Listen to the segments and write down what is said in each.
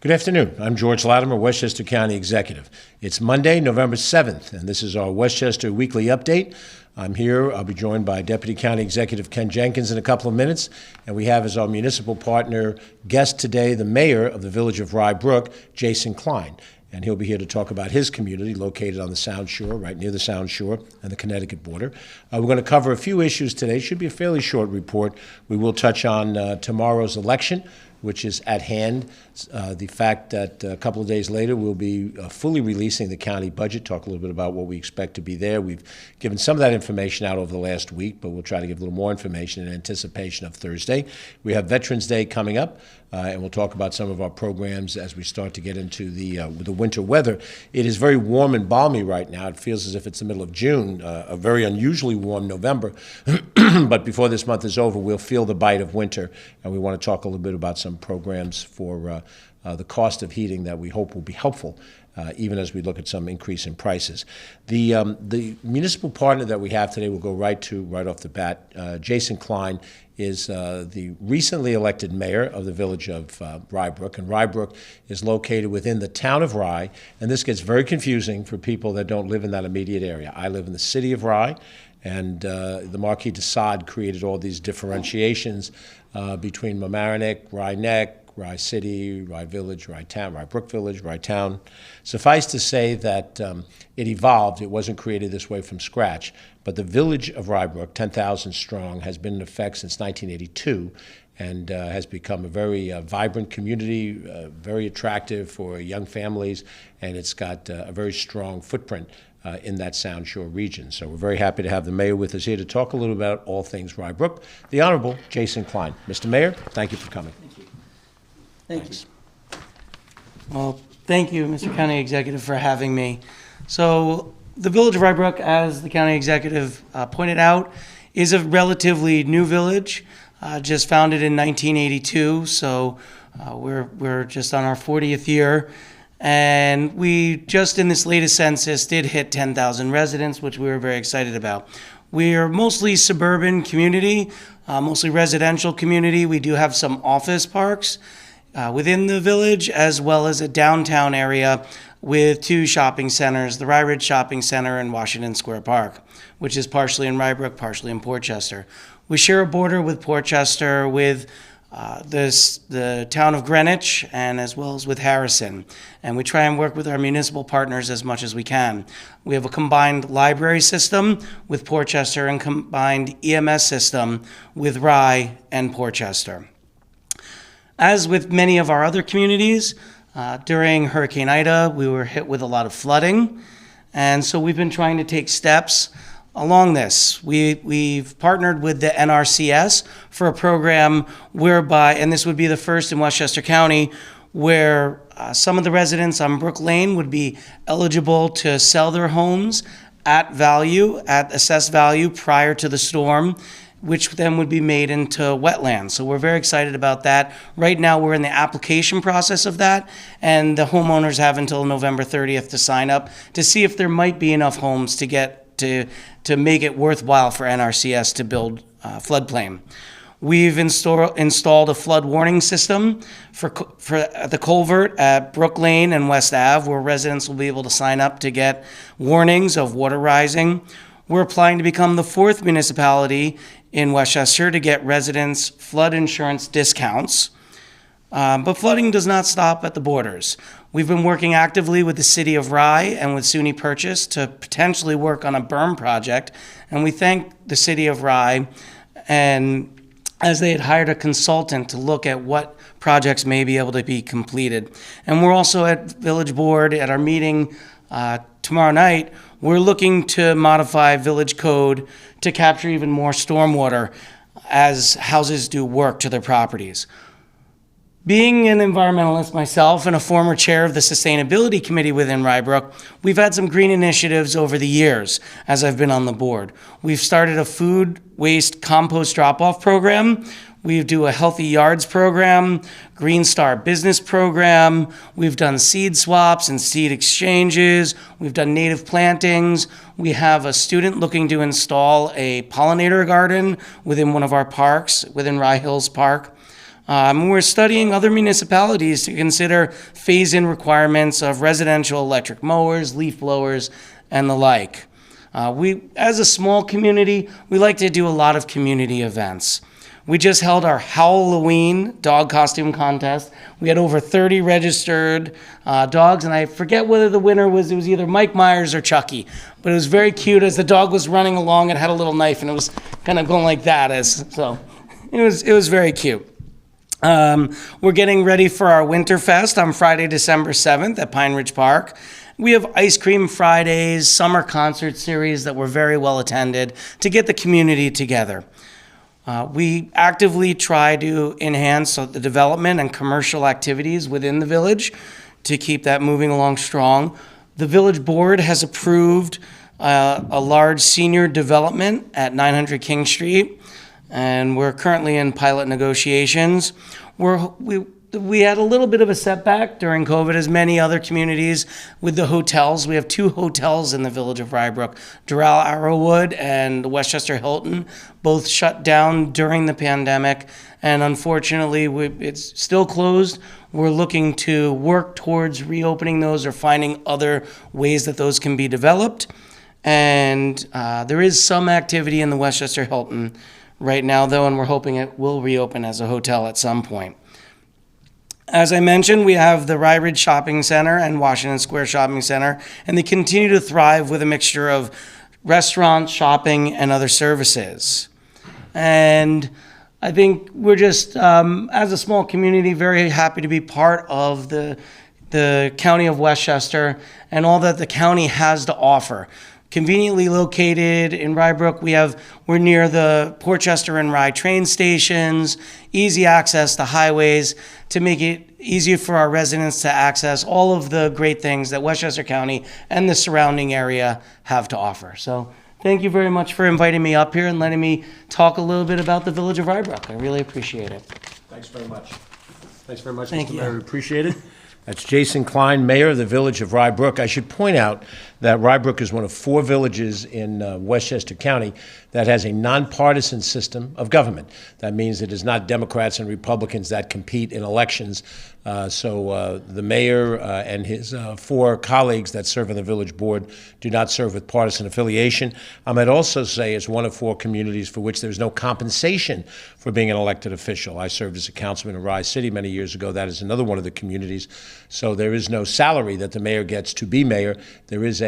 Good afternoon. I'm George Latimer, Westchester County Executive. It's Monday, November 7th, and this is our Westchester Weekly Update. I'm here. I'll be joined by Deputy County Executive Ken Jenkins in a couple of minutes, and we have as our municipal partner guest today the mayor of the village of Rye Brook, Jason Klein. And he'll be here to talk about his community located on the Sound Shore, right near the Sound Shore and the Connecticut border. We're going to cover a few issues today. Should be a fairly short report. We will touch on tomorrow's election, which is at hand. The fact that a couple of days later we'll be fully releasing the county budget, talk a little bit about what we expect to be there. We've given some of that information out over the last week, but we'll try to give a little more information in anticipation of Thursday. We have Veterans Day coming up, and we'll talk about some of our programs as we start to get into the winter weather. It is very warm and balmy right now. It feels as if it's the middle of June, a very unusually warm November. But before this month is over, we'll feel the bite of winter, and we want to talk a little bit about some programs for the cost of heating that we hope will be helpful, even as we look at some increase in prices. The municipal partner that we have today will go right off the bat. Jason Klein is the recently elected mayor of the village of Rye Brook, and Rye Brook is located within the town of Rye, and this gets very confusing for people that don't live in that immediate area. I live in the city of Rye, and the Marquis de Sade created all these differentiations between Mamaroneck, Rye Neck, Rye City, Rye Village, Rye Town, Rye Brook Village, Rye Town. Suffice to say that it evolved. It wasn't created this way from scratch. But the village of Rye Brook, 10,000 strong, has been in effect since 1982 and has become a very vibrant community, very attractive for young families, and it's got a very strong footprint in that Sound Shore region. So we're very happy to have the mayor with us here to talk a little about all things Rye Brook, the Honorable Jason Klein. Mr. Mayor, thank you for coming. Thank you. Well, thank you, Mr. County Executive, for having me. So the village of Rye Brook, as the county executive pointed out, is a relatively new village, just founded in 1982. So we're just on our 40th year. And we just in this latest census did hit 10,000 residents, which we were very excited about. We are mostly suburban community, mostly residential community. We do have some office parks within the village, as well as a downtown area with two shopping centers, the Rye Ridge Shopping Center and Washington Square Park, which is partially in Rye Brook, partially in Portchester. We share a border with Portchester, with the town of Greenwich, and as well as with Harrison. And we try and work with our municipal partners as much as we can. We have a combined library system with Portchester and combined EMS system with Rye and Portchester. As with many of our other communities, during Hurricane Ida, we were hit with a lot of flooding. And so we've been trying to take steps along this. We've partnered with the NRCS for a program whereby, and this would be the first in Westchester County, where some of the residents on Brook Lane would be eligible to sell their homes at assessed value prior to the storm, which then would be made into wetlands. So we're very excited about that. Right now we're in the application process of that, and the homeowners have until November 30th to sign up to see if there might be enough homes to get to make it worthwhile for NRCS to build floodplain. We've installed a flood warning system for the culvert at Brook Lane and West Ave, where residents will be able to sign up to get warnings of water rising. We're applying to become the 4th municipality in Westchester to get residents flood insurance discounts. But flooding does not stop at the borders. We've been working actively with the city of Rye and with SUNY Purchase to potentially work on a berm project. And we thank the city of Rye, and as they had hired a consultant to look at what projects may be able to be completed. And we're also at Village Board at our meeting tomorrow night. We're looking to modify village code to capture even more stormwater as houses do work to their properties. Being an environmentalist myself and a former chair of the Sustainability Committee within Rye Brook, we've had some green initiatives over the years as I've been on the board. We've started a food waste compost drop-off program. We do a Healthy Yards program, Green Star Business program. We've done seed swaps and seed exchanges. We've done native plantings. We have a student looking to install a pollinator garden within one of our parks, within Rye Hills Park. We're studying other municipalities to consider phase-in requirements of residential electric mowers, leaf blowers, and the like. As a small community, we like to do a lot of community events. We just held our Halloween dog costume contest. We had over 30 registered dogs, and I forget whether the winner was, it was either Mike Myers or Chucky, but it was very cute. As the dog was running along, it had a little knife, and it was kind of going like that, so it was very cute. We're getting ready for our Winterfest on Friday, December 7th at Pine Ridge Park. We have ice cream Fridays, summer concert series that were very well attended to get the community together. We actively try to enhance the development and commercial activities within the village to keep that moving along strong. The village board has approved a large senior development at 900 King Street, and we're currently in pilot negotiations. We had a little bit of a setback during COVID, as many other communities, with the hotels. We have 2 hotels in the village of Rybrook, Doral Arrowwood and the Westchester Hilton, both shut down during the pandemic, and unfortunately, it's still closed. We're looking to work towards reopening those or finding other ways that those can be developed. And there is some activity in the Westchester Hilton right now, though, and we're hoping it will reopen as a hotel at some point. As I mentioned, we have the Rye Ridge Shopping Center and Washington Square Shopping Center, and they continue to thrive with a mixture of restaurants, shopping, and other services. And I think we're just, as a small community, very happy to be part of the County of Westchester and all that the county has to offer. Conveniently located in Rybrook, we're near the Portchester and Rye train stations, easy access to highways to make it easier for our residents to access all of the great things that Westchester County and the surrounding area have to offer. So thank you very much for inviting me up here and letting me talk a little bit about the village of Rybrook. I really appreciate it. Thanks very much. Thanks very much, Thank Mr. you. Mayor. Appreciate it. That's Jason Klein, Mayor of the Village of Rybrook. I should point out that Rybrook is one of 4 villages in Westchester County that has a nonpartisan system of government. That means it is not Democrats and Republicans that compete in elections. So the mayor and his 4 colleagues that serve on the village board do not serve with partisan affiliation. I might also say it's one of 4 communities for which there's no compensation for being an elected official. I served as a councilman in Rye City many years ago. That is another one of the communities. So there is no salary that the mayor gets to be mayor. There is a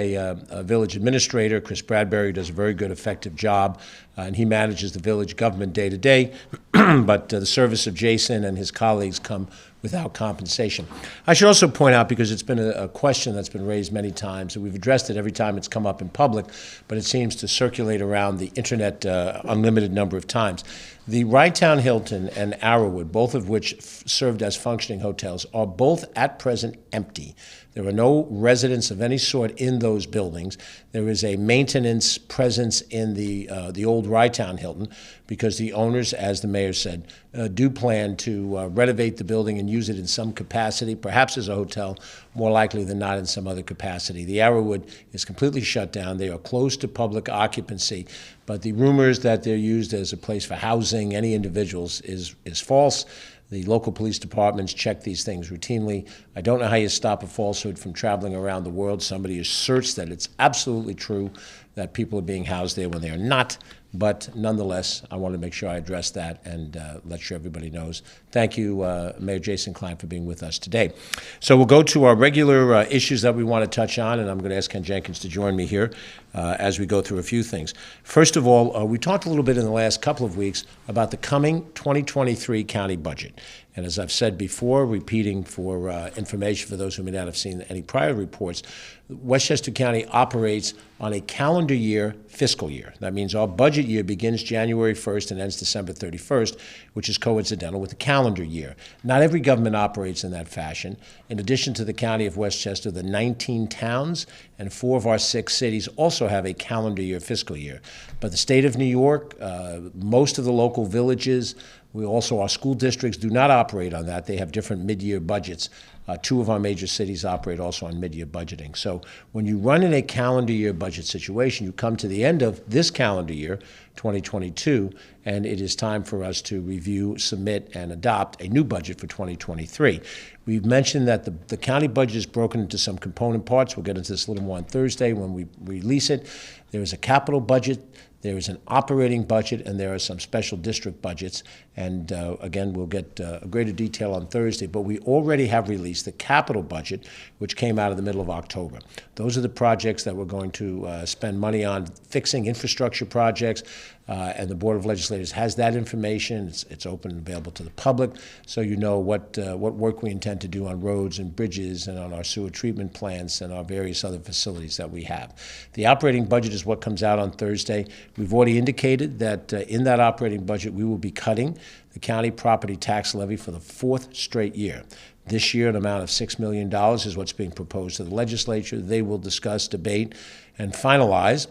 village administrator, Chris Bradbury, who does a very good, effective job, and he manages the village government day to day. But the service of Jason and his colleagues come without compensation. I should also point out, because it's been a question that's been raised many times, and we've addressed it every time it's come up in public, but it seems to circulate around the internet unlimited number of times. The Rytown Hilton and Arrowwood, both of which served as functioning hotels, are both at present empty. There are no residents of any sort in those buildings. There is a maintenance presence in the old Rytown Hilton, because the owners, as the mayor said, do plan to renovate the building and use it in some capacity, perhaps as a hotel, more likely than not in some other capacity. The Arrowwood is completely shut down. They are closed to public occupancy, but the rumors that they're used as a place for housing any individuals is false. The local police departments check these things routinely. I don't know how you stop a falsehood from traveling around the world. Somebody asserts that it's absolutely true that people are being housed there when they are not. But nonetheless, I want to make sure I address that and let sure everybody knows. Thank you, Mayor Jason Klein, for being with us today. So we'll go to our regular issues that we want to touch on, and I'm going to ask Ken Jenkins to join me here as we go through a few things. First of all, we talked a little bit in the last couple of weeks about the coming 2023 county budget. And as I've said before, repeating for information for those who may not have seen any prior reports, Westchester County operates on a calendar year fiscal year. That means our budget year begins January 1st and ends December 31st, which is coincidental with the calendar year. Not every government operates in that fashion. In addition to the County of Westchester, the 19 towns and 4 of our 6 cities also have a calendar year fiscal year. But the state of New York, most of the local villages, Our school districts do not operate on that. They have different mid-year budgets. Two of our major cities operate also on mid-year budgeting. So when you run in a calendar year budget situation, you come to the end of this calendar year, 2022, and it is time for us to review, submit, and adopt a new budget for 2023. We've mentioned that the county budget is broken into some component parts. We'll get into this a little more on Thursday when we release it. There is a capital budget, there is an operating budget, and there are some special district budgets. And again, we'll get greater detail on Thursday. But we already have released the capital budget, which came out of the middle of October. Those are the projects that we're going to spend money on, fixing infrastructure projects. And the Board of Legislators has that information. It's open and available to the public, so you know what work we intend to do on roads and bridges and on our sewer treatment plants and our various other facilities that we have. The operating budget is what comes out on Thursday. We've already indicated that in that operating budget we will be cutting the county property tax levy for the fourth straight year. This year, an amount of $6 million is what's being proposed to the legislature. They will discuss, debate, and finalize.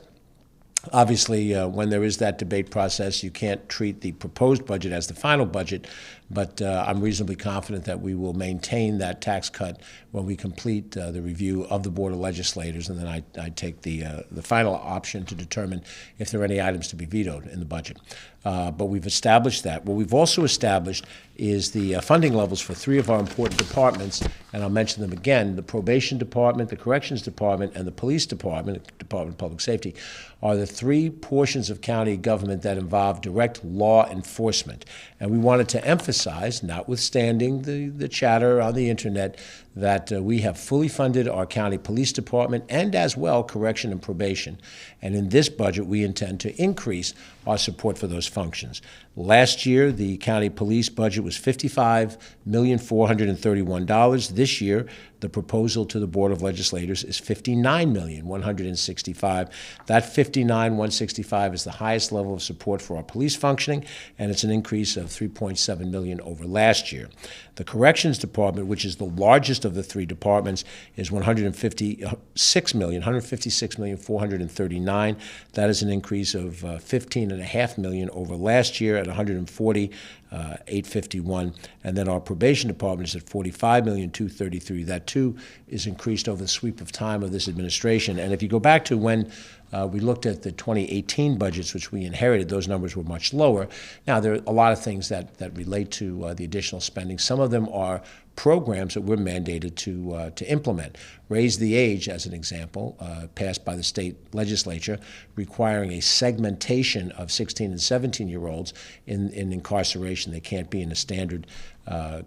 Obviously, when there is that debate process, you can't treat the proposed budget as the final budget, but I'm reasonably confident that we will maintain that tax cut when we complete the review of the Board of Legislators, and then I take the final option to determine if there are any items to be vetoed in the budget. But we've established that. What we've also established is the funding levels for three of our important departments, and I'll mention them again. The Probation Department, the Corrections Department, and the Police Department, Department of Public Safety, are the three portions of county government that involve direct law enforcement. And we wanted to emphasize, notwithstanding the chatter on the internet, that we have fully funded our county police department and as well correction and probation. And in this budget, we intend to increase our support for those functions. Last year, the county police budget was $55,431,000. This year, the proposal to the Board of Legislators is $59,165,000. That $59,165,000 is the highest level of support for our police functioning, and it's an increase of $3.7 million over last year. The Corrections Department, which is the largest of the three departments, is $156,439,000. That is an increase of $15.5 million over last year at $140,851. And then our Probation Department is at $45,233,000. That too is increased over the sweep of time of this administration. And if you go back to when we looked at the 2018 budgets, which we inherited, those numbers were much lower. Now, there are a lot of things that relate to the additional spending. Some of them are programs that we're mandated to implement. Raise the Age, as an example, passed by the state legislature, requiring a segmentation of 16 and 17-year-olds in incarceration. They can't be in a standard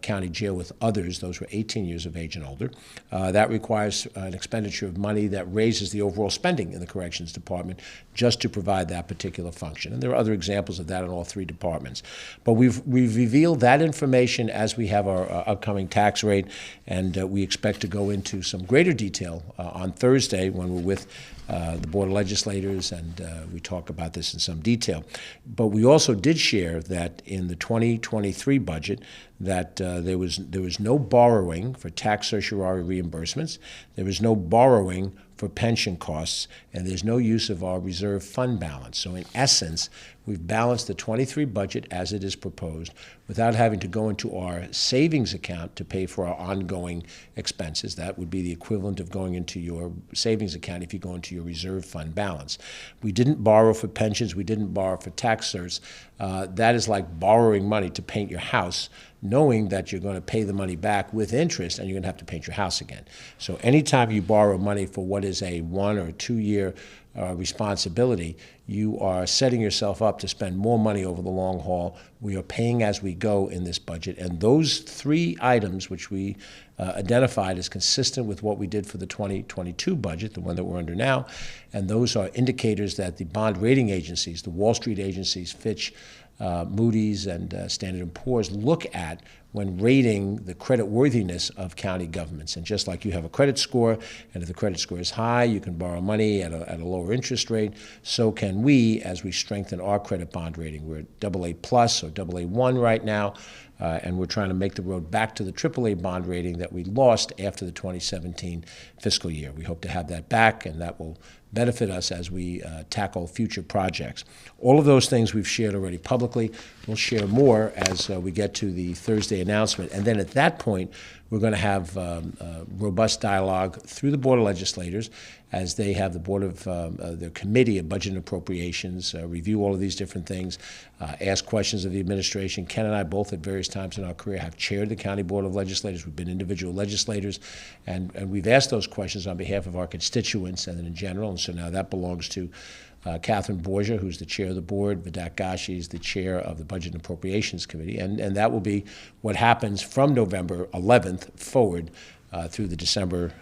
county jail with others. Those were 18 years of age and older. That requires an expenditure of money that raises the overall spending in the Corrections Department just to provide that particular function. And there are other examples of that in all three departments. But we've revealed that information as we have our upcoming tax rate, and we expect to go into some greater detail on Thursday when we're with the Board of Legislators, and we talk about this in some detail. But we also did share that in the 2023 budget that there was no borrowing for tax certiorari reimbursements, there was no borrowing for pension costs, and there's no use of our reserve fund balance. So in essence, we've balanced the 23 budget as it is proposed without having to go into our savings account to pay for our ongoing expenses. That would be the equivalent of going into your savings account if you go into your reserve fund balance. We didn't borrow for pensions. We didn't borrow for tax certs. That is like borrowing money to paint your house, knowing that you're going to pay the money back with interest and you're going to have to paint your house again. So anytime you borrow money for what is a 1 or 2 year responsibility, you are setting yourself up to spend more money over the long haul. We are paying as we go in this budget, and those three items, which we identified as consistent with what we did for the 2022 budget, the one that we're under now, and those are indicators that the bond rating agencies, the Wall Street agencies, Fitch, Moody's, and Standard & Poor's look at when rating the credit worthiness of county governments. And just like you have a credit score, and if the credit score is high, you can borrow money at a lower interest rate, so can we as we strengthen our credit bond rating. We're at AA+ or AA1 right now, and we're trying to make the road back to the AAA bond rating that we lost after the 2017 fiscal year. We hope to have that back, and that will benefit us as we tackle future projects. All of those things we've shared already publicly. We'll share more as we get to the Thursday announcement. And then at that point, we're going to have robust dialogue through the Board of Legislators as they have the Board of their Committee of Budget and Appropriations review all of these different things, ask questions of the administration. Ken and I both at various times in our career have chaired the County Board of Legislators. We've been individual legislators, and we've asked those questions on behalf of our constituents and in general. And so now that belongs to Catherine Borgia, who's the chair of the board. Vidat Gashi is the chair of the Budget and Appropriations Committee. And that will be what happens from November 11th forward through the December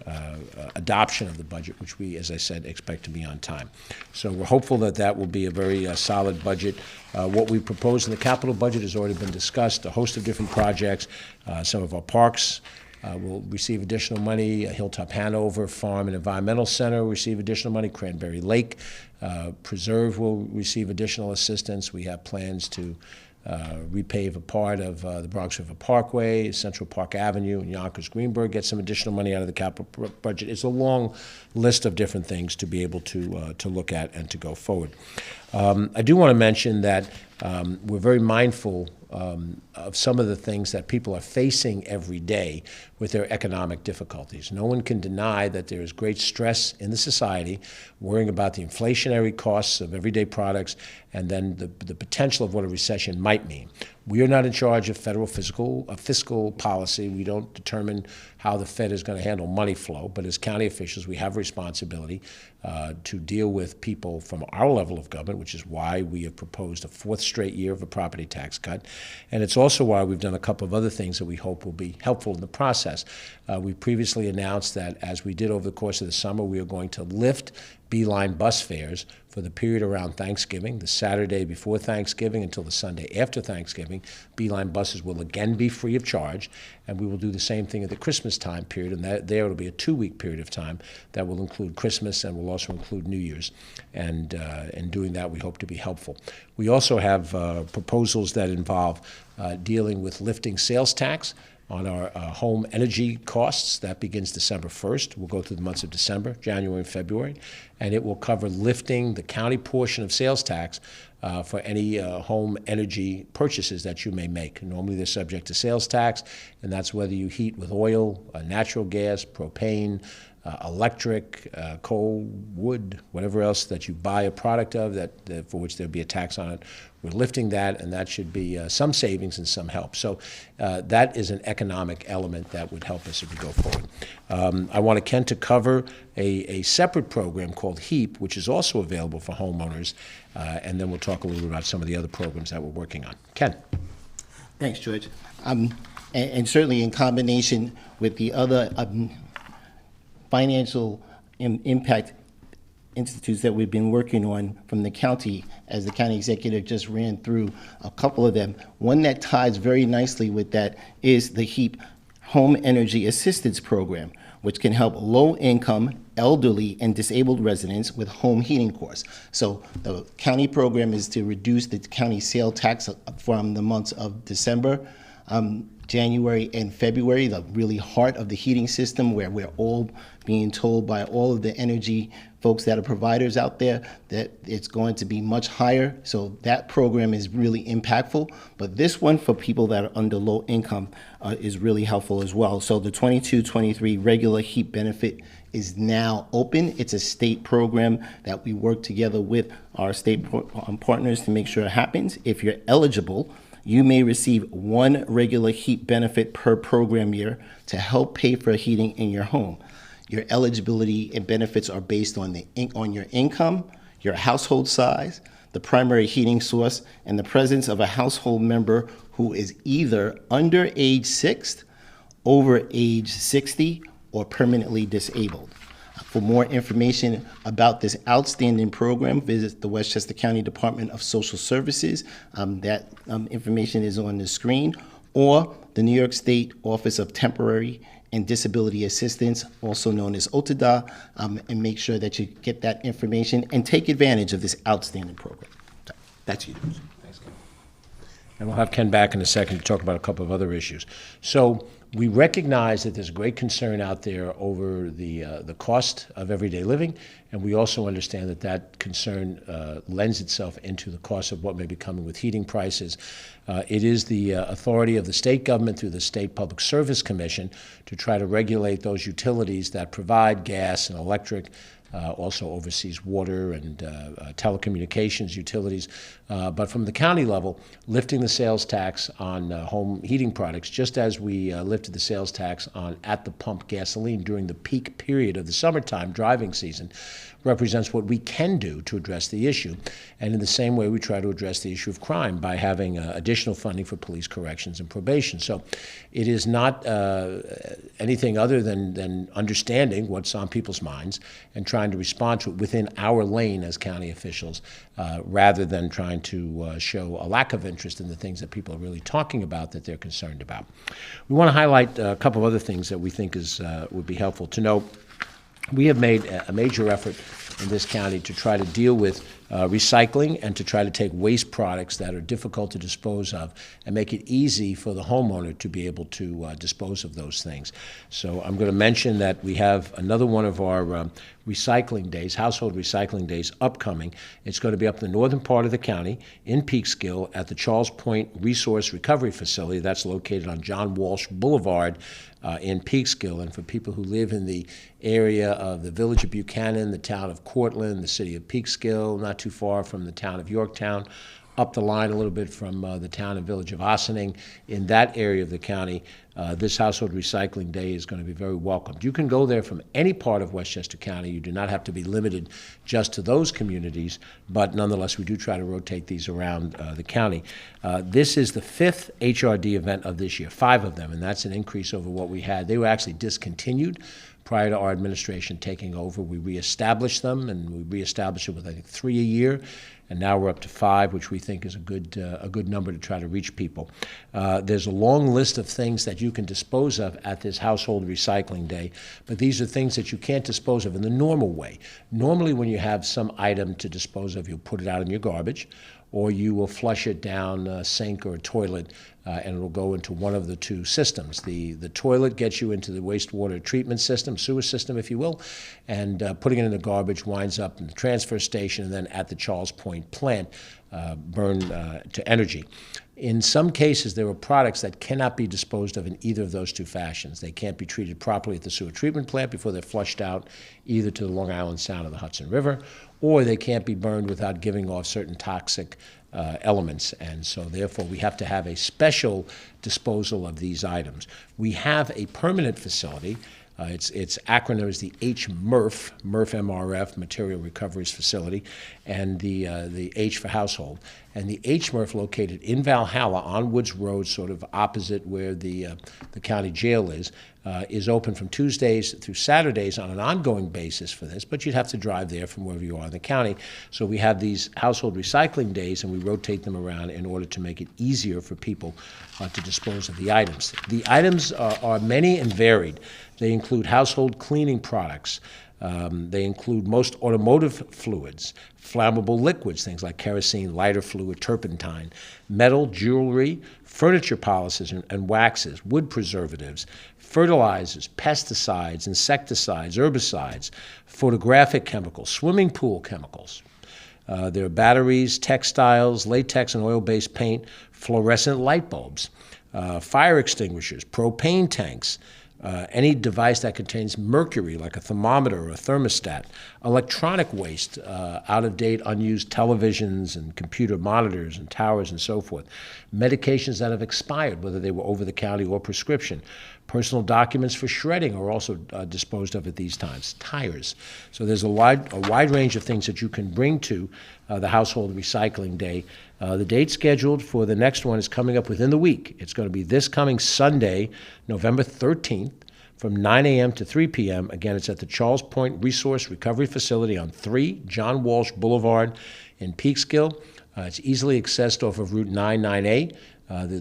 adoption of the budget, which we, as I said, expect to be on time. So we're hopeful that that will be a very solid budget. What we propose in the capital budget has already been discussed, a host of different projects. Some of our parks will receive additional money. Hilltop Hanover Farm and Environmental Center will receive additional money. Cranberry Lake Preserve will receive additional assistance. We have plans to repave a part of the Bronx River Parkway, Central Park Avenue, and Yonkers-Greenberg, get some additional money out of the capital budget. It's a long list of different things to be able to look at and to go forward. I do want to mention that we're very mindful of some of the things that people are facing every day with their economic difficulties. No one can deny that there is great stress in the society, worrying about the inflationary costs of everyday products and then the potential of what a recession might mean. We are not in charge of federal fiscal policy. We don't determine how the Fed is going to handle money flow, but as county officials, we have a responsibility to deal with people from our level of government, which is why we have proposed a fourth straight year of a property tax cut. And it's also why we've done a couple of other things that we hope will be helpful in the process. We previously announced that as we did over the course of the summer, we are going to lift Beeline bus fares for the period around Thanksgiving, the Saturday before Thanksgiving until the Sunday after Thanksgiving. Beeline buses will again be free of charge, and we will do the same thing at the Christmas time period, and there it'll be a 2-week period of time that will include Christmas and will also include New Year's. And in doing that, we hope to be helpful. We also have proposals that involve dealing with lifting sales tax on our home energy costs. That begins December 1st. We'll go through the months of December, January, and February, and it will cover lifting the county portion of sales tax for any home energy purchases that you may make. Normally they're subject to sales tax, and that's whether you heat with oil, natural gas, propane, electric, coal, wood, whatever else that you buy a product of that for which there'll be a tax on it. We're lifting that, and that should be some savings and some help. So that is an economic element that would help us if we go forward. I want Ken to cover a separate program called HEAP, which is also available for homeowners, and then we'll talk a little bit about some of the other programs that we're working on. Ken. Thanks, George. And certainly in combination with the other financial impact institutes that we've been working on from the county, as the county executive just ran through a couple of them. One that ties very nicely with that is the HEAP Home Energy Assistance Program, which can help low-income, elderly, and disabled residents with home heating costs. So the county program is to reduce the county sale tax from the months of December, January, and February, the really heart of the heating system, where we're all being told by all of the energy folks that are providers out there that it's going to be much higher. So that program is really impactful. But this one for people that are under low income is really helpful as well. So the 22-23 regular HEAP benefit is now open. It's a state program that we work together with our state partners to make sure it happens. If you're eligible, you may receive one regular HEAP benefit per program year to help pay for heating in your home. Your eligibility and benefits are based on your income, your household size, the primary heating source, and the presence of a household member who is either under age 6, over age 60, or permanently disabled. For more information about this outstanding program, visit the Westchester County Department of Social Services. That information is on the screen, or the New York State Office of Temporary and Disability Assistance, also known as OTDA, and make sure that you get that information and take advantage of this outstanding program. So, that's you. Thanks, Ken. And we'll have Ken back in a second to talk about a couple of other issues. So We recognize that there's a great concern out there over the cost of everyday living, and we also understand that that concern lends itself into the cost of what may be coming with heating prices. It is the authority of the state government through the State Public Service Commission to try to regulate those utilities that provide gas and electric, also oversees water and telecommunications utilities. But from the county level, lifting the sales tax on home heating products, just as we lifted the sales tax on at-the-pump gasoline during the peak period of the summertime driving season, represents what we can do to address the issue. And in the same way, we try to address the issue of crime by having additional funding for police corrections and probation. So it is not anything other than understanding what's on people's minds and trying to respond to it within our lane as county officials, rather than trying to show a lack of interest in the things that people are really talking about that they're concerned about. We want to highlight a couple of other things that we think would be helpful to know. We have made a major effort in this county to try to deal with recycling and to try to take waste products that are difficult to dispose of and make it easy for the homeowner to be able to dispose of those things. So I'm going to mention that we have another one of our recycling days, household recycling days, upcoming. It's going to be up in the northern part of the county in Peekskill at the Charles Point Resource Recovery Facility. That's located on John Walsh Boulevard in Peekskill. And for people who live in the area of the village of Buchanan, the town of Cortland, the city of Peekskill, not too far from the town of Yorktown, up the line a little bit from the town and village of Ossining, in that area of the county, this Household Recycling Day is going to be very welcomed. You can go there from any part of Westchester County. You do not have to be limited just to those communities, but nonetheless, we do try to rotate these around the county. This is the 5th HRD event of this year, 5 of them, and that's an increase over what we had. They were actually discontinued prior to our administration taking over. We reestablished them, and we reestablished it with, I think, 3 a year. And now we're up to 5, which we think is a good number to try to reach people. There's a long list of things that you can dispose of at this Household Recycling Day, but these are things that you can't dispose of in the normal way. Normally, when you have some item to dispose of, you'll put it out in your garbage, or you will flush it down a sink or a toilet, and it'll go into one of the two systems. The toilet gets you into the wastewater treatment system, sewer system, if you will, and putting it in the garbage winds up in the transfer station and then at the Charles Point plant, burned to energy. In some cases, there are products that cannot be disposed of in either of those two fashions. They can't be treated properly at the sewer treatment plant before they're flushed out either to the Long Island Sound or the Hudson River, or they can't be burned without giving off certain toxic elements. And so therefore we have to have a special disposal of these items. We have a permanent facility. Its acronym is the HMRF, MRF, Material Recoveries Facility, and the H for household. And the HMRF, located in Valhalla on Woods Road, sort of opposite where the county jail is open from Tuesdays through Saturdays on an ongoing basis for this, but you'd have to drive there from wherever you are in the county. So we have these household recycling days, and we rotate them around in order to make it easier for people to dispose of the items. The items are many and varied. They include household cleaning products. They include most automotive fluids, flammable liquids, things like kerosene, lighter fluid, turpentine, metal, jewelry, furniture polishes and waxes, wood preservatives, fertilizers, pesticides, insecticides, herbicides, photographic chemicals, swimming pool chemicals. There are batteries, textiles, latex and oil-based paint, fluorescent light bulbs, fire extinguishers, propane tanks, any device that contains mercury, like a thermometer or a thermostat, electronic waste, out-of-date, unused televisions and computer monitors and towers and so forth, medications that have expired, whether they were over-the-counter or prescription, personal documents for shredding are also disposed of at these times, tires. So there's a wide range of things that you can bring to the Household Recycling Day. The date scheduled for the next one is coming up within the week. It's going to be this coming Sunday, November 13th, from 9 a.m. to 3 p.m. Again, it's at the Charles Point Resource Recovery Facility on 3 John Walsh Boulevard in Peekskill. It's easily accessed off of Route 998,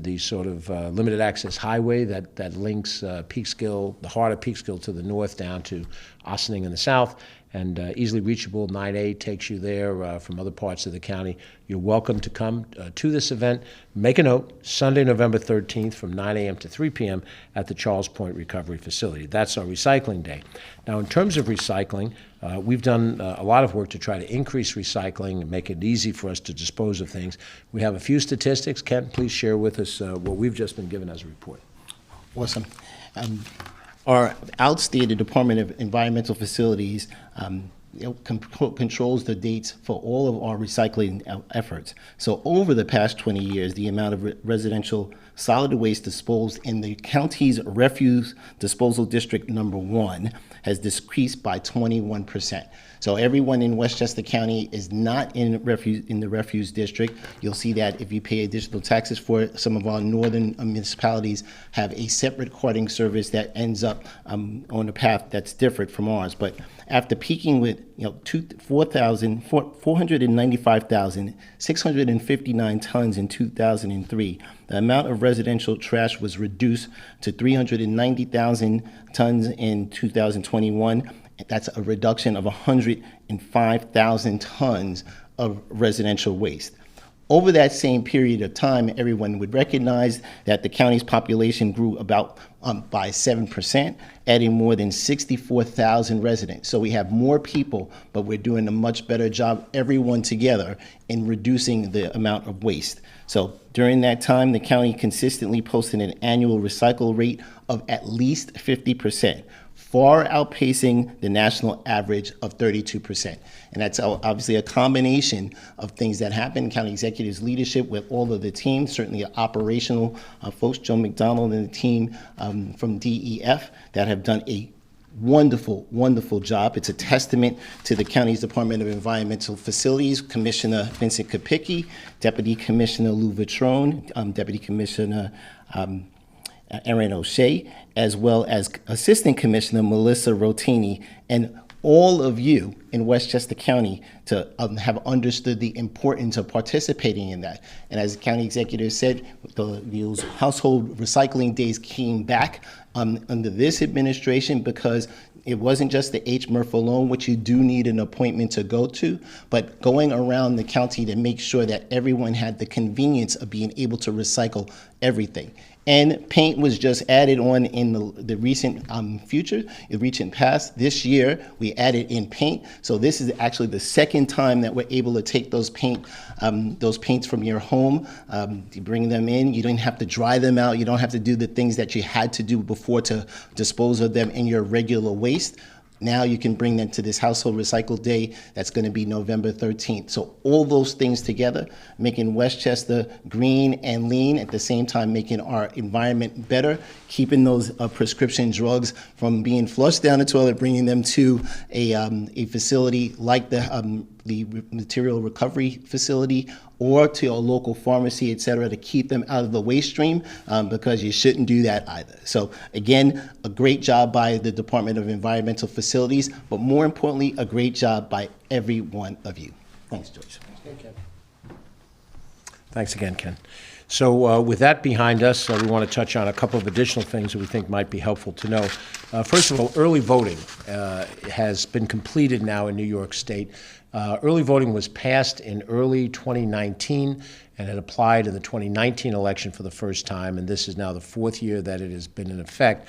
the sort of limited access highway that links Peekskill, the heart of Peekskill, to the north down to Ossining in the south. and easily reachable. 9A takes you there from other parts of the county. You're welcome to come to this event. Make a note, Sunday, November 13th from 9 a.m. to 3 p.m. at the Charles Point Recovery Facility. That's our recycling day. Now, in terms of recycling, we've done a lot of work to try to increase recycling and make it easy for us to dispose of things. We have a few statistics. Ken, please share with us what we've just been given as a report. Awesome. Our outstated Department of Environmental Facilities controls the dates for all of our recycling efforts. So over the past 20 years, the amount of residential solid waste disposed in the county's refuse disposal district number 1 has decreased by 21%. So everyone in Westchester County is not in the refuse district. You'll see that if you pay additional taxes for it. Some of our northern municipalities have a separate carding service that ends up on a path that's different from ours. But after peaking with 495,659 tons in 2003, the amount of residential trash was reduced to 390,000 tons in 2021. That's a reduction of 105,000 tons of residential waste. Over that same period of time, everyone would recognize that the county's population grew about by 7%, adding more than 64,000 residents. So we have more people, but we're doing a much better job, everyone together, in reducing the amount of waste. So during that time, the county consistently posted an annual recycle rate of at least 50%. Far outpacing the national average of 32%. And that's obviously a combination of things that happen. County executive's leadership with all of the team, certainly operational folks, Joe McDonald and the team from DEF that have done a wonderful, wonderful job. It's a testament to the county's Department of Environmental Facilities, Commissioner Vincent Kopicki, Deputy Commissioner Lou Vitrone, Deputy Commissioner Erin O'Shea, as well as Assistant Commissioner Melissa Rotini, and all of you in Westchester County to have understood the importance of participating in that. And as the county executive said, those household recycling days came back under this administration because it wasn't just the HMRF alone, which you do need an appointment to go to, but going around the county to make sure that everyone had the convenience of being able to recycle everything. And paint was just added on in the recent future, the recent past. This year, we added in paint. So this is actually the second time that we're able to take those paints from your home, you bring them in. You don't have to dry them out. You don't have to do the things that you had to do before to dispose of them in your regular waste. Now you can bring them to this household recycle day that's going to be November 13th. So all those things together, making Westchester green and lean, at the same time making our environment better, keeping those prescription drugs from being flushed down the toilet, bringing them to a facility like the material recovery facility or to a local pharmacy, et cetera, to keep them out of the waste stream because you shouldn't do that either. So again, a great job by the Department of Environmental Facilities, but more importantly, a great job by every one of you. Thanks, George. Thanks again, Ken. So with that behind us, we want to touch on a couple of additional things that we think might be helpful to know. First of all, early voting has been completed now in New York State. Early voting was passed in early 2019 and had applied in the 2019 election for the first time, and this is now the 4th year that it has been in effect.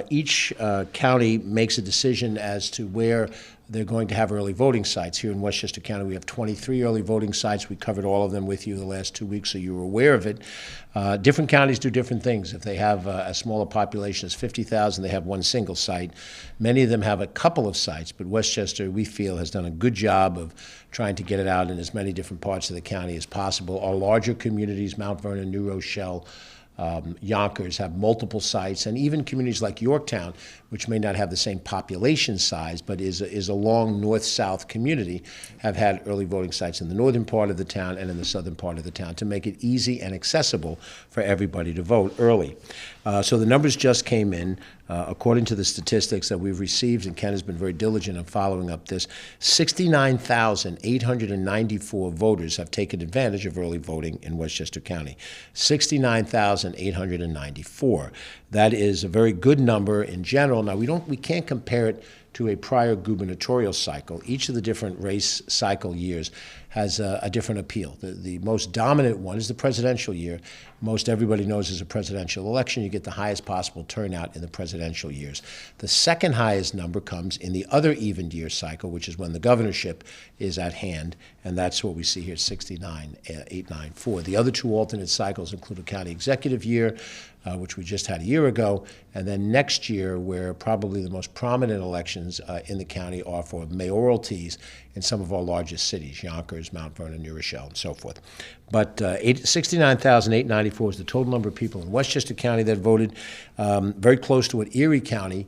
Each county makes a decision as to where they're going to have early voting sites. Here in Westchester County, we have 23 early voting sites. We covered all of them with you the last 2 weeks, so you were aware of it. Different counties do different things. If they have a smaller population as 50,000, they have one single site. Many of them have a couple of sites, but Westchester, we feel, has done a good job of trying to get it out in as many different parts of the county as possible. Our larger communities, Mount Vernon, New Rochelle, Yonkers, have multiple sites, and even communities like Yorktown, which may not have the same population size, but is a long north-south community, have had early voting sites in the northern part of the town and in the southern part of the town to make it easy and accessible for everybody to vote early. So the numbers just came in. According to the statistics that we've received, and Ken has been very diligent in following up this, 69,894 voters have taken advantage of early voting in Westchester County. 69,894. That is a very good number in general. Now, we can't compare it to a prior gubernatorial cycle. Each of the different race cycle years has a different appeal. The most dominant one is the presidential year. Most everybody knows is a presidential election. You get the highest possible turnout in the presidential years. The second highest number comes in the other even year cycle, which is when the governorship is at hand, and that's what we see here, 69, 894. The other two alternate cycles include a county executive year, which we just had a year ago, and then next year, where probably the most prominent elections in the county are for mayoralties in some of our largest cities, Yonkers, Mount Vernon, New Rochelle, and so forth. But 69,894 is the total number of people in Westchester County that voted, very close to what Erie County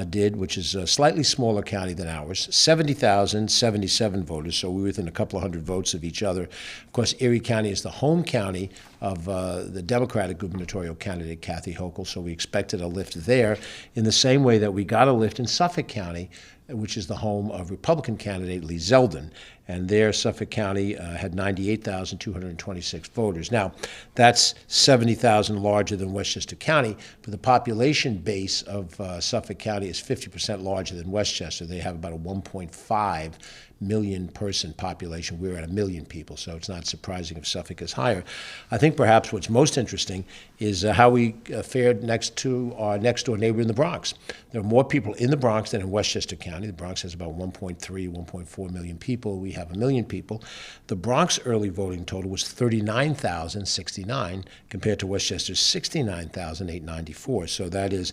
did, which is a slightly smaller county than ours, 70,077 voters, so we're within a couple of hundred votes of each other. Of course, Erie County is the home county of the Democratic gubernatorial candidate, Kathy Hochul, so we expected a lift there in the same way that we got a lift in Suffolk County, which is the home of Republican candidate Lee Zeldin. And there, Suffolk County had 98,226 voters. Now, that's 70,000 larger than Westchester County, but the population base of Suffolk County is 50% larger than Westchester. They have about a 1.5 million person population. We're at 1 million people, so it's not surprising if Suffolk is higher. I think perhaps what's most interesting is how we fared next to our next door neighbor in the Bronx. There are more people in the Bronx than in Westchester County. The Bronx has about 1.3, 1.4 million people. We have 1 million people. The Bronx early voting total was 39,069 compared to Westchester's 69,894. So that is,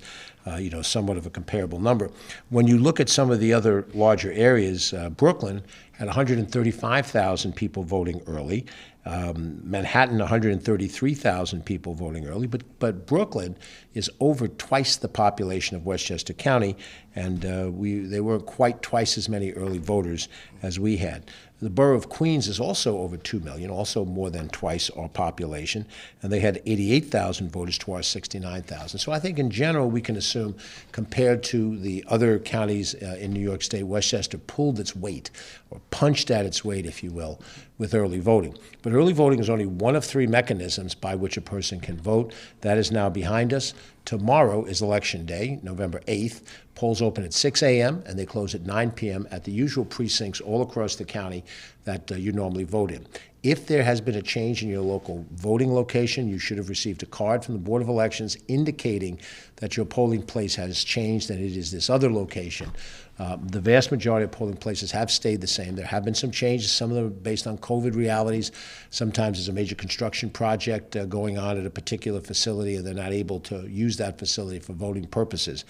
somewhat of a comparable number. When you look at some of the other larger areas, Brooklyn had 135,000 people voting early. Manhattan, 133,000 people voting early, but Brooklyn is over twice the population of Westchester County, and they weren't quite twice as many early voters as we had. The borough of Queens is also over 2 million, also more than twice our population, and they had 88,000 voters to our 69,000. So I think in general we can assume, compared to the other counties in New York State, Westchester pulled its weight, or punched at its weight, if you will, with early voting. But early voting is only one of 3 mechanisms by which a person can vote. That is now behind us. Tomorrow is Election Day, November 8th. Polls open at 6 a.m. and they close at 9 p.m. at the usual precincts all across the county that you normally vote in. If there has been a change in your local voting location, you should have received a card from the Board of Elections indicating that your polling place has changed and it is this other location. The vast majority of polling places have stayed the same. There have been some changes, some of them based on COVID realities. Sometimes there's a major construction project going on at a particular facility and they're not able to use that facility for voting purposes.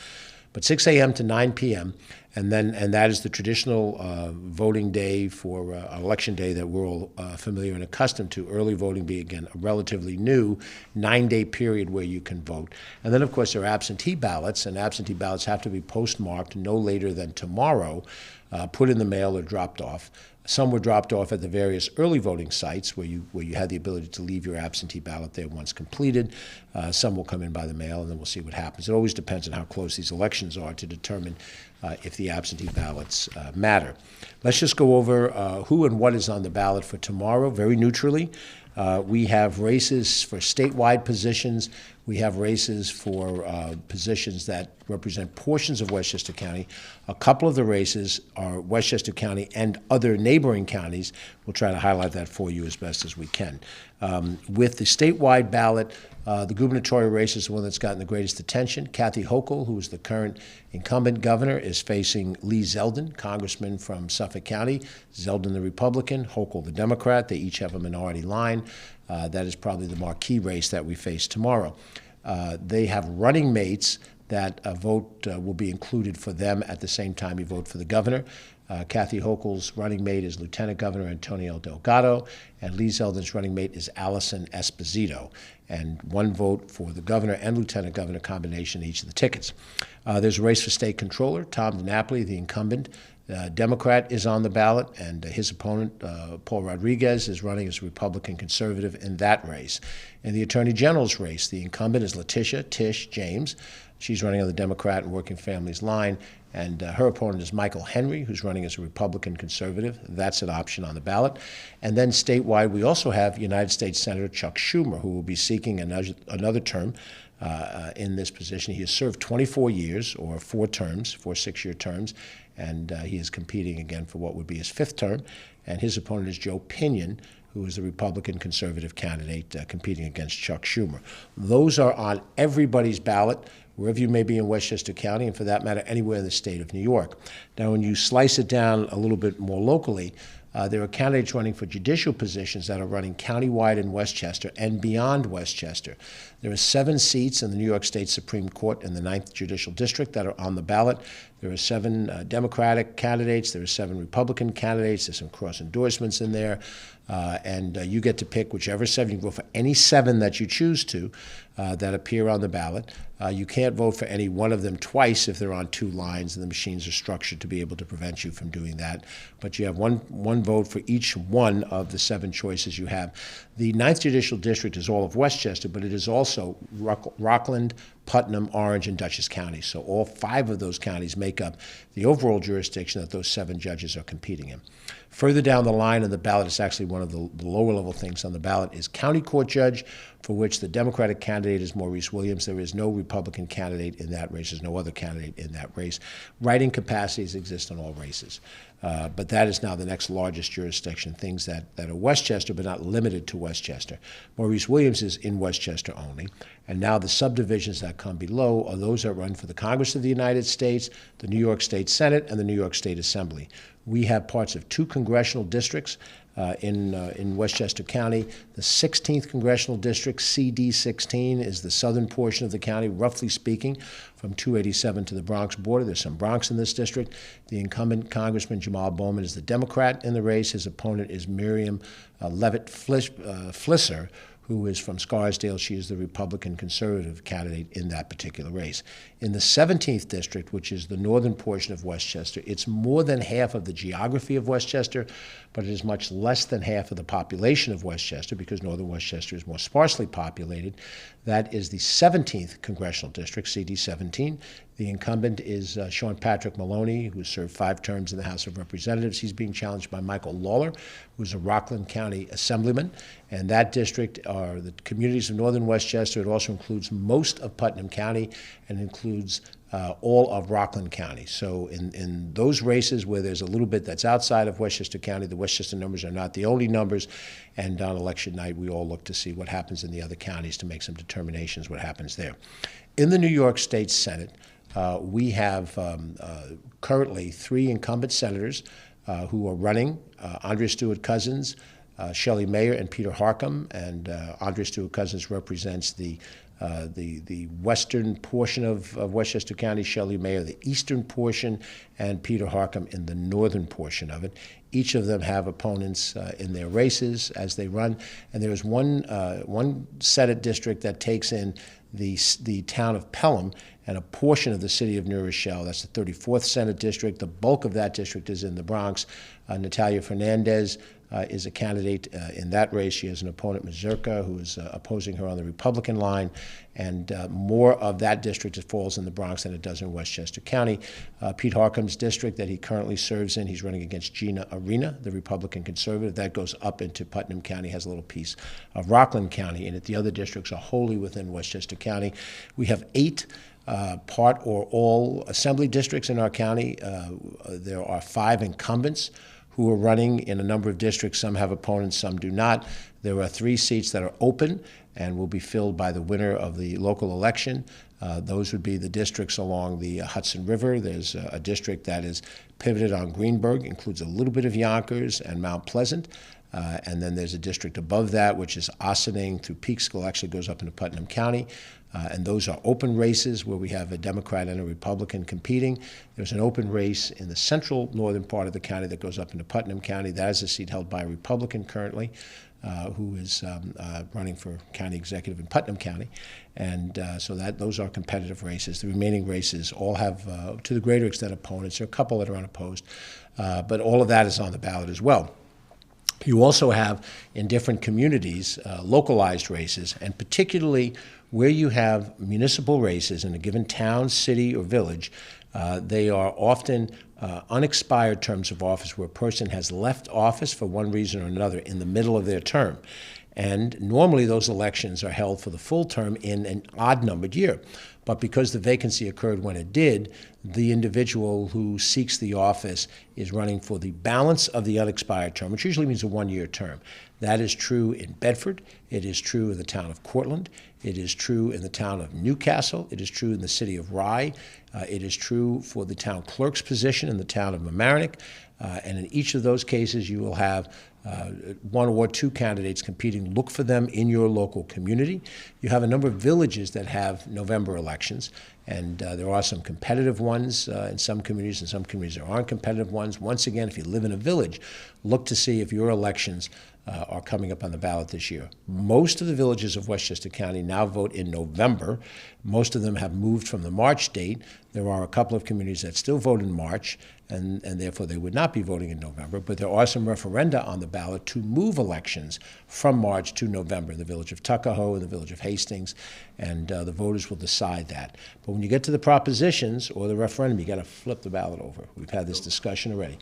But 6 a.m. to 9 p.m., and that is the traditional voting day for election day that we're all familiar and accustomed to. Early voting being, again, a relatively new 9-day period where you can vote. And then, of course, there are absentee ballots, and absentee ballots have to be postmarked no later than tomorrow, put in the mail or dropped off. Some were dropped off at the various early voting sites where you had the ability to leave your absentee ballot there once completed. Some will come in by the mail, and then we'll see what happens. It always depends on how close these elections are to determine if the absentee ballots matter. Let's just go over who and what is on the ballot for tomorrow, very neutrally. We have races for statewide positions. We have races for positions that represent portions of Westchester County. A couple of the races are Westchester County and other neighboring counties. We'll try to highlight that for you as best as we can. With the statewide ballot, the gubernatorial race is the one that's gotten the greatest attention. Kathy Hochul, who is the current incumbent governor, is facing Lee Zeldin, congressman from Suffolk County. Zeldin, the Republican, Hochul, the Democrat. They each have a minority line. That is probably the marquee race that we face tomorrow. They have running mates that a vote will be included for them at the same time you vote for the governor. Kathy Hochul's running mate is Lieutenant Governor Antonio Delgado, and Lee Zeldin's running mate is Allison Esposito. And one vote for the governor and lieutenant governor combination in each of the tickets. There's a race for state controller. Tom DiNapoli, the incumbent Democrat, is on the ballot, and his opponent, Paul Rodriguez, is running as a Republican conservative in that race. In the attorney general's race, the incumbent is Letitia Tish James. She's running on the Democrat and Working Families line, and her opponent is Michael Henry, who's running as a Republican conservative. That's an option on the ballot. And then statewide, we also have United States Senator Chuck Schumer, who will be seeking another term. in this position. He has served 24 years, or 4 terms, 4 6-year terms, and he is competing again for what would be his 5th term. And his opponent is Joe Pinion, who is the Republican conservative candidate competing against Chuck Schumer. Those are on everybody's ballot, wherever you may be in Westchester County, and for that matter, anywhere in the state of New York. Now, when you slice it down a little bit more locally, there are candidates running for judicial positions that are running countywide in Westchester and beyond Westchester. There are 7 seats in the New York State Supreme Court in the 9th Judicial District that are on the ballot. There are 7 Democratic candidates. There are 7 Republican candidates. There's some cross endorsements in there. And you get to pick whichever 7. You can vote for any 7 that you choose to that appear on the ballot. You can't vote for any one of them twice if they're on 2 lines, and the machines are structured to be able to prevent you from doing that. But you have one vote for each one of the 7 choices you have. The 9th Judicial District is all of Westchester, but it is also Rockland, Putnam, Orange, and Dutchess counties. So all 5 of those counties make up the overall jurisdiction that those 7 judges are competing in. Further down the line on the ballot, it's actually one of the lower level things on the ballot, is county court judge, for which the Democratic candidate is Maurice Williams. There is no Republican candidate in that race. There's no other candidate in that race. Writing capacities exist in all races. But that is now the next largest jurisdiction, things that are Westchester but not limited to Westchester. Maurice Williams is in Westchester only. And now the subdivisions that come below are those that run for the Congress of the United States, the New York State Senate, and the New York State Assembly. We have parts of 2 congressional districts in Westchester County. The 16th Congressional District, CD16, is the southern portion of the county, roughly speaking, from 287 to the Bronx border. There's some Bronx in this district. The incumbent Congressman Jamal Bowman is the Democrat in the race. His opponent is Miriam Levitt Flisser, who is from Scarsdale. She is the Republican conservative candidate in that particular race. In the 17th district, which is the northern portion of Westchester, it's more than half of the geography of Westchester, but it is much less than half of the population of Westchester because northern Westchester is more sparsely populated. That is the 17th congressional district, CD17. The incumbent is Sean Patrick Maloney, who served 5 terms in the House of Representatives. He's being challenged by Michael Lawler, who's a Rockland County assemblyman. And that district are the communities of northern Westchester. It also includes most of Putnam County and includes all of Rockland County. So in those races where there's a little bit that's outside of Westchester County, the Westchester numbers are not the only numbers. And on election night, we all look to see what happens in the other counties to make some determinations what happens there. In the New York State Senate, we have currently 3 incumbent senators who are running, Andrea Stewart-Cousins, Shelley Mayer, and Peter Harcum. And Andrea Stewart-Cousins represents the western portion of Westchester County, Shelley Mayer the eastern portion, and Peter Harcum in the northern portion of it. Each of them have opponents in their races as they run. And there is one Senate district that takes in the town of Pelham and a portion of the city of New Rochelle. That's the 34th Senate District. The bulk of that district is in the Bronx. Natalia Fernandez is a candidate in that race. She has an opponent, Mazurka, who is opposing her on the Republican line. And more of that district falls in the Bronx than it does in Westchester County. Pete Harcum's district that he currently serves in, he's running against Gina Arena, the Republican conservative. That goes up into Putnam County, has a little piece of Rockland County in it. The other districts are wholly within Westchester County. We have 8 part or all assembly districts in our county. There are 5 incumbents who are running in a number of districts. Some have opponents, some do not. There are 3 seats that are open and will be filled by the winner of the local election. Those would be the districts along the Hudson River. There's a district that is pivoted on Greenburgh, includes a little bit of Yonkers and Mount Pleasant. And then there's a district above that, which is Ossining through Peekskill, actually goes up into Putnam County. And those are open races where we have a Democrat and a Republican competing. There's an open race in the central northern part of the county that goes up into Putnam County. That is a seat held by a Republican currently, who is running for county executive in Putnam County. And so those are competitive races. The remaining races all have, to the greater extent, opponents. There are a couple that are unopposed. But all of that is on the ballot as well. You also have, in different communities, localized races, and particularly where you have municipal races in a given town, city, or village, they are often unexpired terms of office where a person has left office for one reason or another in the middle of their term. And normally those elections are held for the full term in an odd-numbered year. But because the vacancy occurred when it did, the individual who seeks the office is running for the balance of the unexpired term, which usually means a one-year term. That is true in Bedford. It is true in the town of Cortland. It is true in the town of Newcastle. It is true in the city of Rye. It is true for the town clerk's position in the town of Mamaroneck. And in each of those cases, you will have one or two candidates competing. Look for them in your local community. You have a number of villages that have November elections, and there are some competitive ones in some communities. In some communities, there aren't competitive ones. Once again, if you live in a village, look to see if your elections are coming up on the ballot this year. Most of the villages of Westchester County now vote in November. Most of them have moved from the March date. There are a couple of communities that still vote in March, and therefore they would not be voting in November. But there are some referenda on the ballot to move elections from March to November in the village of Tuckahoe and the village of Hastings, and the voters will decide that. But when you get to the propositions or the referendum, you got to flip the ballot over. We've had this discussion already.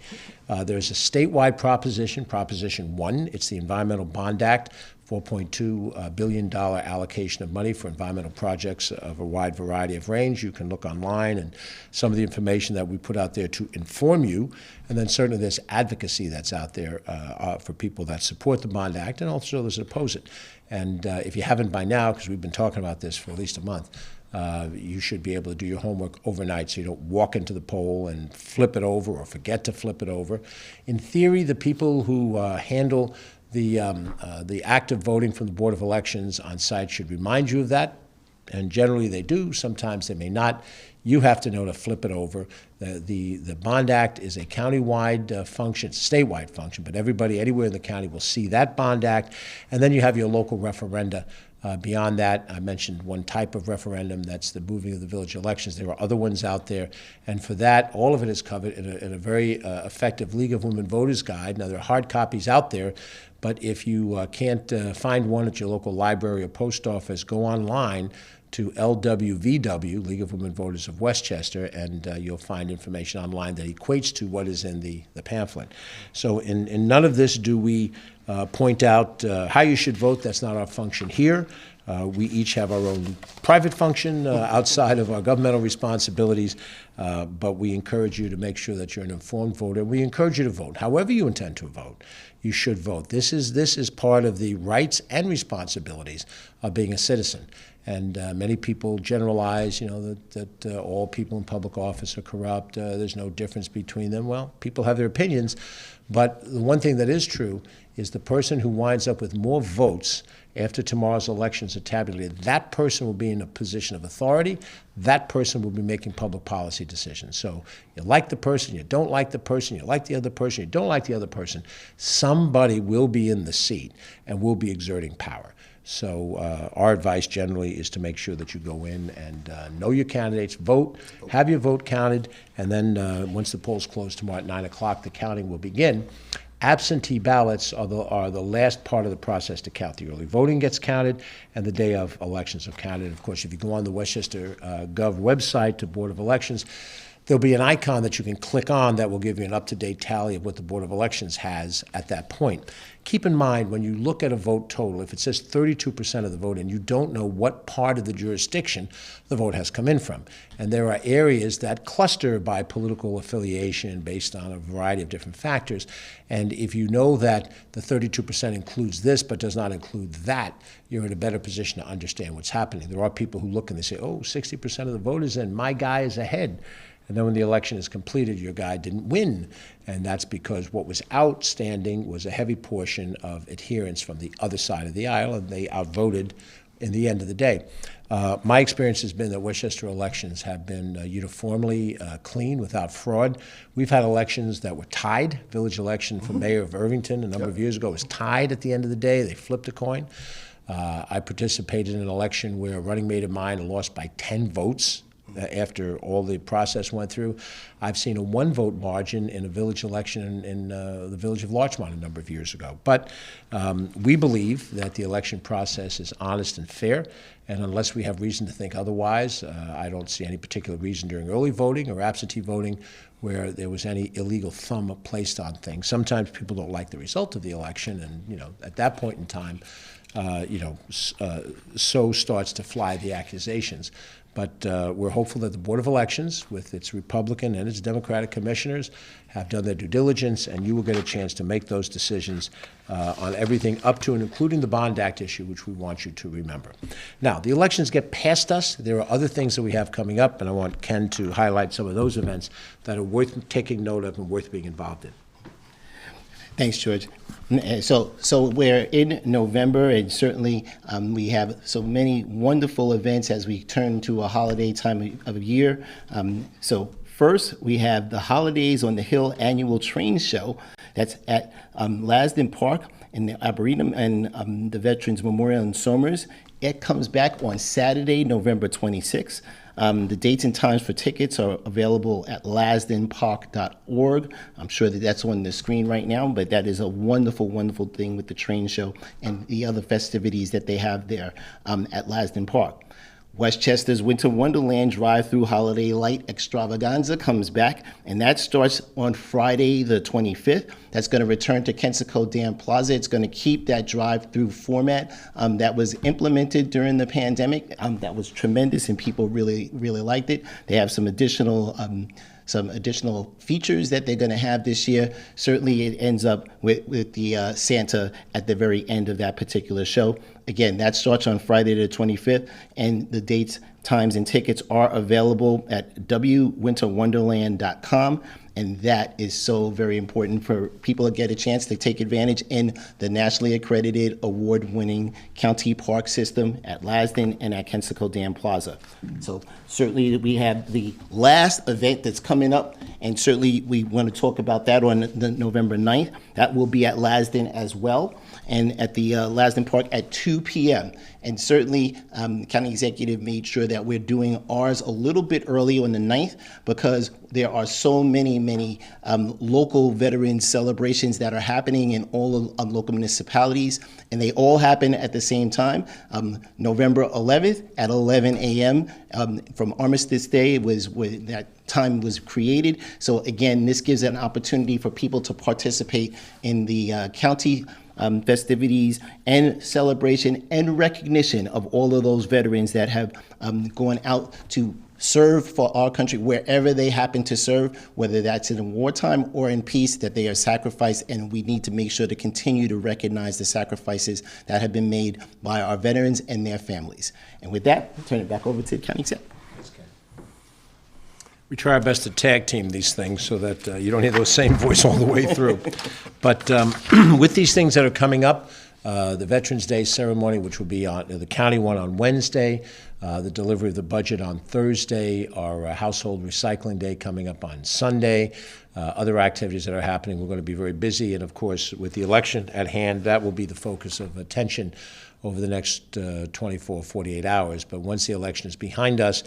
There's a statewide proposition, Proposition 1. It's the Environmental Bond Act, $4.2 billion allocation of money for environmental projects of a wide variety of range. You can look online and some of the information that we put out there to inform you. And then certainly there's advocacy that's out there for people that support the Bond Act and also those that oppose it. And if you haven't by now, because we've been talking about this for at least a month, you should be able to do your homework overnight so you don't walk into the poll and flip it over or forget to flip it over. In theory, the people who handle the act of voting from the Board of Elections on site should remind you of that, and generally they do. Sometimes they may not. You have to know to flip it over. The Bond Act is a county-wide function, statewide function, but everybody anywhere in the county will see that Bond Act, and then you have your local referenda. Beyond that, I mentioned one type of referendum, that's the moving of the village elections. There are other ones out there, and for that, all of it is covered in a very effective League of Women Voters Guide. Now, there are hard copies out there, but if you can't find one at your local library or post office, go online to LWVW, League of Women Voters of Westchester, and you'll find information online that equates to what is in the pamphlet. So in none of this do we point out how you should vote. That's not our function here. We each have our own private function outside of our governmental responsibilities, but we encourage you to make sure that you're an informed voter. We encourage you to vote. However you intend to vote, you should vote. This is part of the rights and responsibilities of being a citizen. And many people generalize, that all people in public office are corrupt. There's no difference between them. Well, people have their opinions, but the one thing that is true is the person who winds up with more votes after tomorrow's elections are tabulated, that person will be in a position of authority. That person will be making public policy decisions. So you like the person, you don't like the person, you like the other person, you don't like the other person. Somebody will be in the seat and will be exerting power. So our advice generally is to make sure that you go in and know your candidates, vote, have your vote counted, and then once the polls close tomorrow at 9 o'clock, the counting will begin. Absentee ballots are the last part of the process to count. The early voting gets counted, and the day of elections are counted. Of course, if you go on the Westchester Gov website to Board of Elections, there'll be an icon that you can click on that will give you an up-to-date tally of what the Board of Elections has at that point. Keep in mind, when you look at a vote total, if it says 32% of the vote and you don't know what part of the jurisdiction the vote has come in from, and there are areas that cluster by political affiliation based on a variety of different factors, and if you know that the 32% includes this but does not include that, you're in a better position to understand what's happening. There are people who look and they say, oh, 60% of the vote is in, my guy is ahead. And then when the election is completed, your guy didn't win. And that's because what was outstanding was a heavy portion of adherence from the other side of the aisle, and they outvoted in the end of the day. My experience has been that Westchester elections have been uniformly clean, without fraud. We've had elections that were tied. Village election for mayor of Irvington a number of years ago was tied at the end of the day. They flipped a coin. I participated in an election where a running mate of mine lost by 10 votes. After all the process went through. I've seen a one-vote margin in a village election in the village of Larchmont a number of years ago. But we believe that the election process is honest and fair, and unless we have reason to think otherwise, I don't see any particular reason during early voting or absentee voting where there was any illegal thumb placed on things. Sometimes people don't like the result of the election, and at that point in time, so starts to fly the accusations. But we're hopeful that the Board of Elections, with its Republican and its Democratic commissioners, have done their due diligence, and you will get a chance to make those decisions on everything up to and including the Bond Act issue, which we want you to remember. Now, the elections get past us. There are other things that we have coming up, and I want Ken to highlight some of those events that are worth taking note of and worth being involved in. Thanks, George. So we're in November, and certainly we have so many wonderful events as we turn to a holiday time of year. So first, we have the Holidays on the Hill annual train show. That's at Lasden Park in the Arboretum and the Veterans Memorial in Somers. It comes back on Saturday, November 26th. The dates and times for tickets are available at lasdenpark.org. I'm sure that that's on the screen right now, but that is a wonderful, wonderful thing with the train show and the other festivities that they have there at Lasden Park. Westchester's Winter Wonderland Drive-Through Holiday Light Extravaganza comes back, and that starts on Friday the 25th. That's going to return to Kensico Dam Plaza. It's going to keep that drive-through format that was implemented during the pandemic. That was tremendous, and people really, really liked it. They have some additional features that they're going to have this year. Certainly, it ends up with the Santa at the very end of that particular show. Again, that starts on Friday the 25th, and the dates, times, and tickets are available at www.winterwonderland.com. And that is so very important for people to get a chance to take advantage in the nationally accredited, award-winning county park system at Lasden and at Kensico Dam Plaza. So certainly we have the last event that's coming up, and certainly we want to talk about that on the November 9th. That will be at Lasden as well, and at the Lasden Park at 2 p.m. And certainly, the county executive made sure that we're doing ours a little bit early on the 9th because there are so many local veteran celebrations that are happening in all of local municipalities, and they all happen at the same time. November 11th at 11 a.m. From Armistice Day was when that time was created. So again, this gives an opportunity for people to participate in the county festivities and celebration and recognition of all of those veterans that have gone out to serve for our country wherever they happen to serve, whether that's in wartime or in peace, that they are sacrificed, and we need to make sure to continue to recognize the sacrifices that have been made by our veterans and their families. And with that, I'll turn it back over to the county exec. We try our best to tag team these things so that you don't hear the same voice all the way through. But with these things that are coming up, the Veterans Day ceremony, which will be on the county one on Wednesday, the delivery of the budget on Thursday, our household recycling day coming up on Sunday, other activities that are happening. We're going to be very busy, and of course, with the election at hand, that will be the focus of attention over the next 24, 48 hours. But once the election is behind us,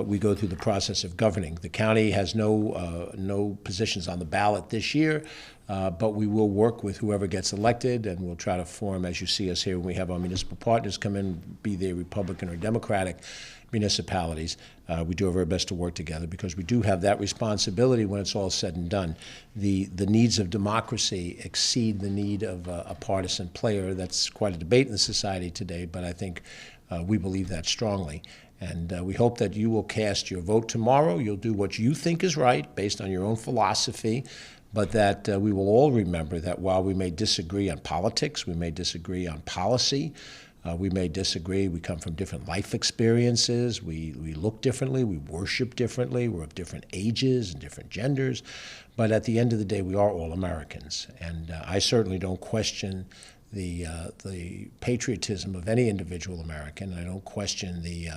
we go through the process of governing. The county has no positions on the ballot this year, but we will work with whoever gets elected, and we'll try to form, as you see us here, when we have our municipal partners come in, be they Republican or Democratic municipalities. We do our very best to work together because we do have that responsibility when it's all said and done. The needs of democracy exceed the need of a partisan player. That's quite a debate in the society today, but I think we believe that strongly. And we hope that you will cast your vote tomorrow. You'll do what you think is right based on your own philosophy, but that we will all remember that while we may disagree on politics, we may disagree on policy, we may disagree, we come from different life experiences, we look differently, we worship differently, we're of different ages and different genders, but at the end of the day, we are all Americans. And I certainly don't question the patriotism of any individual American. I don't question the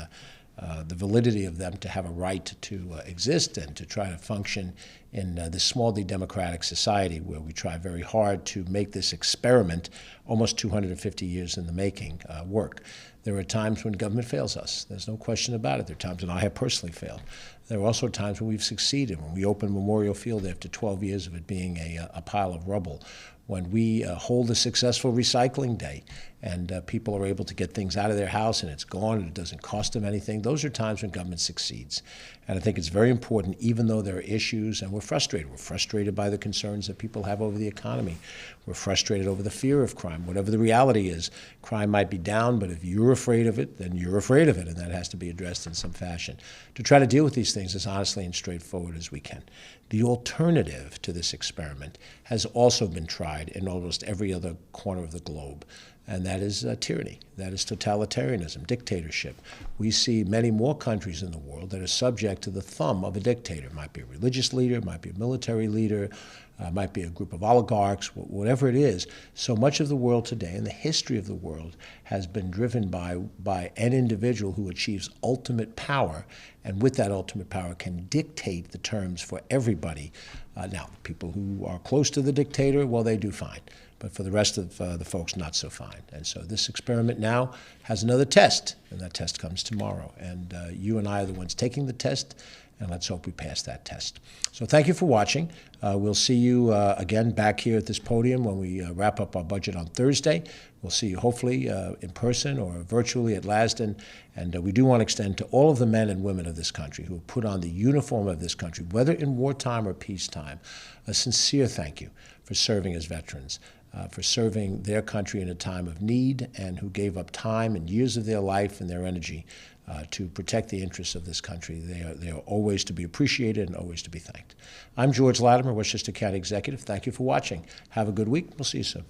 validity of them to have a right to exist and to try to function in this small d democratic society where we try very hard to make this experiment, almost 250 years in the making, work. There are times when government fails us. There's no question about it. There are times when I have personally failed. There are also times when we've succeeded, when we opened Memorial Field after 12 years of it being a pile of rubble, when we hold a successful recycling day and people are able to get things out of their house and it's gone and it doesn't cost them anything. Those are times when government succeeds. And I think it's very important, even though there are issues, and we're frustrated. We're frustrated by the concerns that people have over the economy. We're frustrated over the fear of crime. Whatever the reality is, crime might be down, but if you're afraid of it, then you're afraid of it, and that has to be addressed in some fashion. To try to deal with these things as honestly and straightforward as we can. The alternative to this experiment has also been tried in almost every other corner of the globe, and that is tyranny. That is totalitarianism, dictatorship. We see many more countries in the world that are subject to the thumb of a dictator. It might be a religious leader, it might be a military leader, might be a group of oligarchs, whatever it is. So much of the world today, and the history of the world, has been driven by an individual who achieves ultimate power, and with that ultimate power can dictate the terms for everybody. Now, people who are close to the dictator, well, they do fine. But for the rest of the folks, not so fine. And so this experiment now has another test, and that test comes tomorrow. And you and I are the ones taking the test, and let's hope we pass that test. So thank you for watching. We'll see you again back here at this podium when we wrap up our budget on Thursday. We'll see you hopefully in person or virtually at Lasden. And we do want to extend to all of the men and women of this country who have put on the uniform of this country, whether in wartime or peacetime, a sincere thank you for serving as veterans. For serving their country in a time of need, and who gave up time and years of their life and their energy to protect the interests of this country. They are always to be appreciated and always to be thanked. I'm George Latimer, Westchester County Executive. Thank you for watching. Have a good week. We'll see you soon.